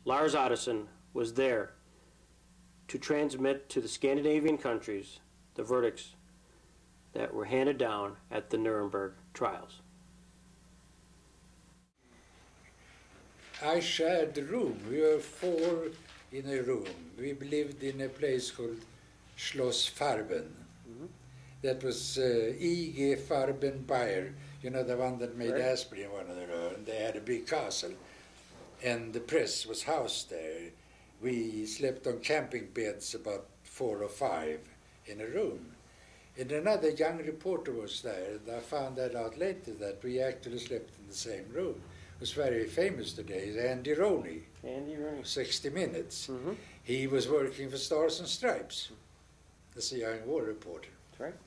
Lars Ottoson was there to transmit to the Scandinavian countries the verdicts that were handed down at the Nuremberg trials. I shared the room. We were 4 in a room. We lived in a place called Schloss Farben. That was IG Farben Bayer, you know, the one that made aspirin, one of the and they had a big castle. And the press was housed there. We slept on camping beds, about 4 or 5 in a room. And another young reporter was there, and I found that out later, that we actually slept in the same room. It was very famous today, Andy Rooney. Andy Rooney. 60 Minutes. He was working for Stars and Stripes as a young war reporter. That's right.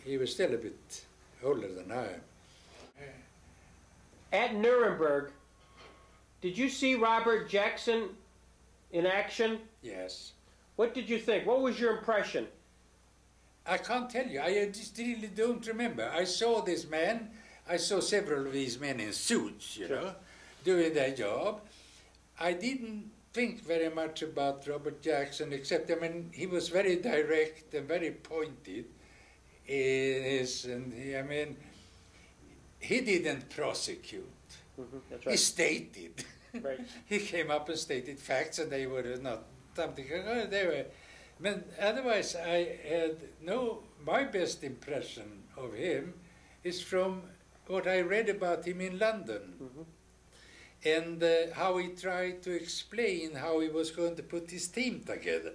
He was still a bit older than I am. At Nuremberg, did you see Robert Jackson in action? Yes. What did you think? What was your impression? I can't tell you. I just really don't remember. I saw this man. I saw several of these men in suits, you know, doing their job. I didn't think very much about Robert Jackson, except, I mean, he was very direct and very pointed in his, and I mean, he didn't prosecute. That's right. He stated. Right. He came up and stated facts, and they were not something. They were. But otherwise, I had my best impression of him is from what I read about him in London, and how he tried to explain how he was going to put his team together.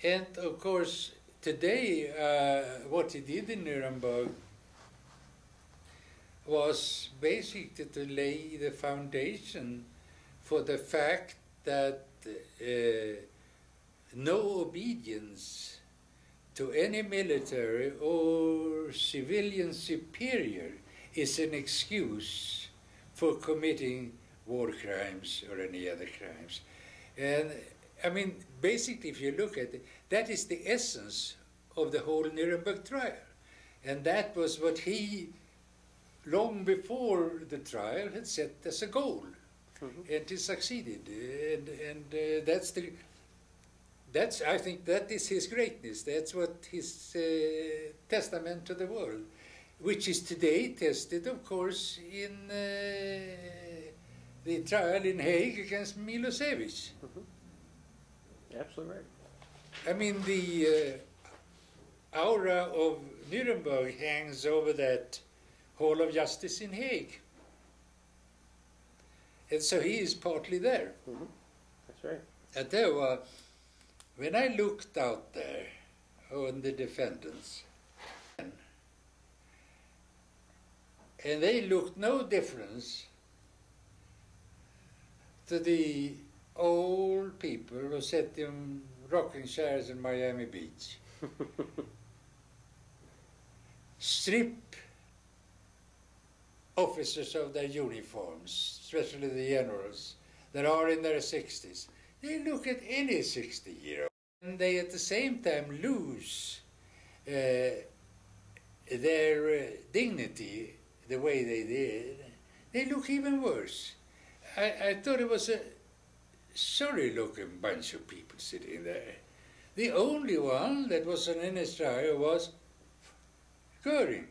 And of course, today, what he did in Nuremberg was basically to lay the foundation for the fact that no obedience to any military or civilian superior is an excuse for committing war crimes or any other crimes. And I mean, basically, if you look at it, that is the essence of the whole Nuremberg trial. And that was what he, long before the trial, had set as a goal. And he succeeded. And I think that is his greatness. That's what his testament to the world, which is today tested, of course, in the trial in Hague against Milosevic. Absolutely right. I mean, the aura of Nuremberg hangs over that Hall of Justice in Hague. And so he is partly there. That's right. And there were, when I looked out there on the defendants, and they looked no difference to the old people who sat in rocking chairs in Miami Beach. Strip officers of their uniforms, especially the generals, that are in their 60s. They look at any 60-year-old, and they at the same time lose their dignity the way they did. They look even worse. I thought it was a sorry-looking bunch of people sitting there. The only one that was on any trial was Göring.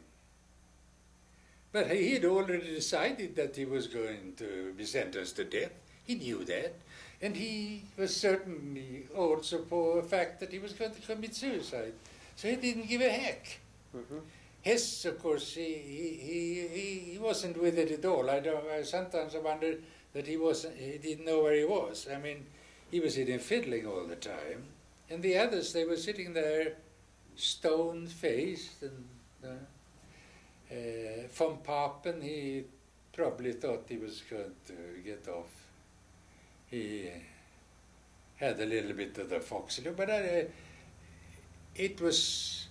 But he had already decided that he was going to be sentenced to death. He knew that. And he was certainly also for the fact that he was going to commit suicide. So he didn't give a heck. Hess, of course, he wasn't with it at all. Sometimes I wonder that he didn't know where he was. I mean, he was sitting fiddling all the time. And the others, they were sitting there stone-faced. And von Papen, he probably thought he was going to get off. He had a little bit of the foxy look, but it was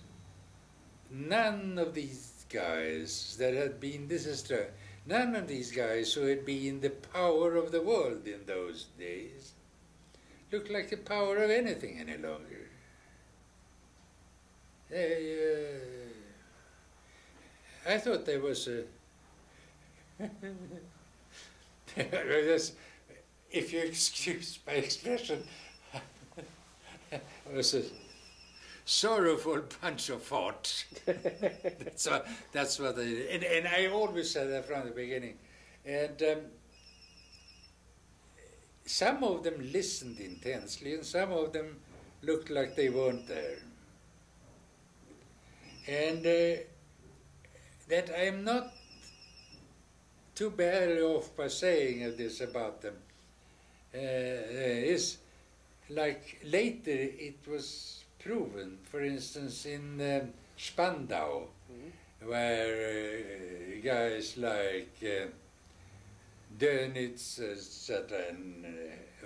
none of these guys that had been, none of these guys who had been the power of the world in those days looked like the power of anything any longer. I thought there was a If you excuse my expression, it was a sorrowful bunch of farts. that's what I did. And I always said that from the beginning. And some of them listened intensely, and some of them looked like they weren't there. And that I'm not too badly off by saying this about them is like later it was proven, for instance, in Spandau, where guys like Dönitz, and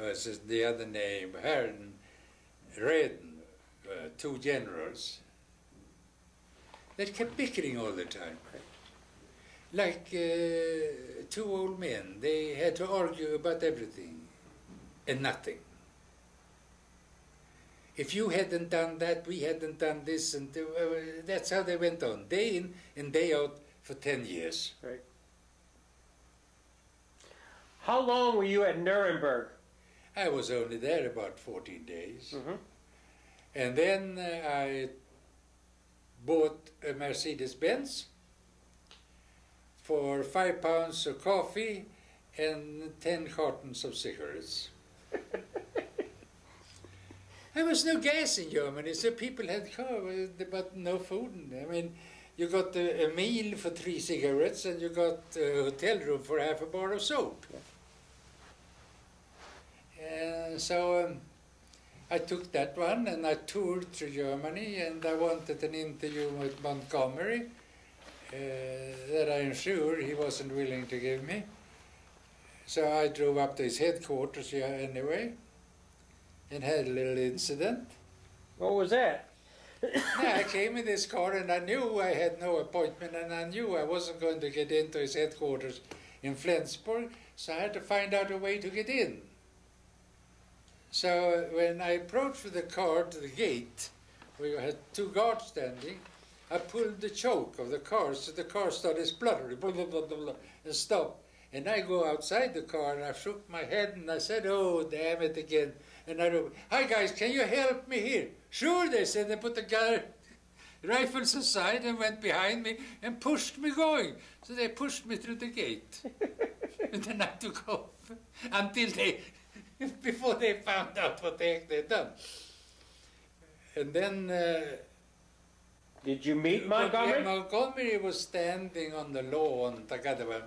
was the other name, Herrn, Reden, two generals, that kept bickering all the time. Like two old men. They had to argue about everything and nothing. If you hadn't done that, we hadn't done this, and that's how they went on, day in and day out for 10 years. Right. How long were you at Nuremberg? I was only there about 14 days. Mm-hmm. And then I bought a Mercedes-Benz for £5 of coffee and 10 cartons of cigarettes. There was no gas in Germany, so people had cars, but no food. I mean, you got a meal for 3 cigarettes, and you got a hotel room for half a bar of soap. So I took that one, and I toured through Germany, and I wanted an interview with Montgomerey that I'm sure he wasn't willing to give me. So I drove up to his headquarters here anyway, and had a little incident. What was that? I came in this car, and I knew I had no appointment, and I knew I wasn't going to get into his headquarters in Flensburg, so I had to find out a way to get in. So when I approached the car to the gate, we had 2 guards standing, I pulled the choke of the car, so the car started spluttering, blah, blah, blah, blah, blah, and stopped. And I go outside the car, and I shook my head, and I said, "Oh, damn it again." And I go, "Hi guys, can you help me here?" "Sure," they said. They put the rifles aside and went behind me and pushed me going. So they pushed me through the gate. And then I took off until before they found out what the heck they'd done. And then... did you meet Montgomery? Montgomery was standing on the lawn together with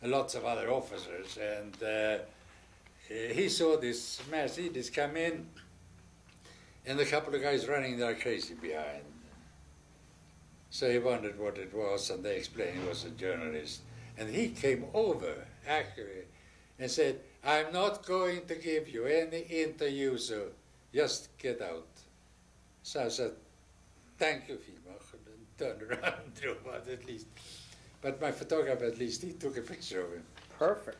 lots of other officers, and he saw this Mercedes come in, and a couple of guys running there crazy behind. So he wondered what it was, and they explained he was a journalist. And he came over, actually, and said, "I'm not going to give you any interview, so just get out." So I said, "Thank you, Filmach," and turned around and drove out at least. But my photographer, at least, he took a picture of him. Perfect.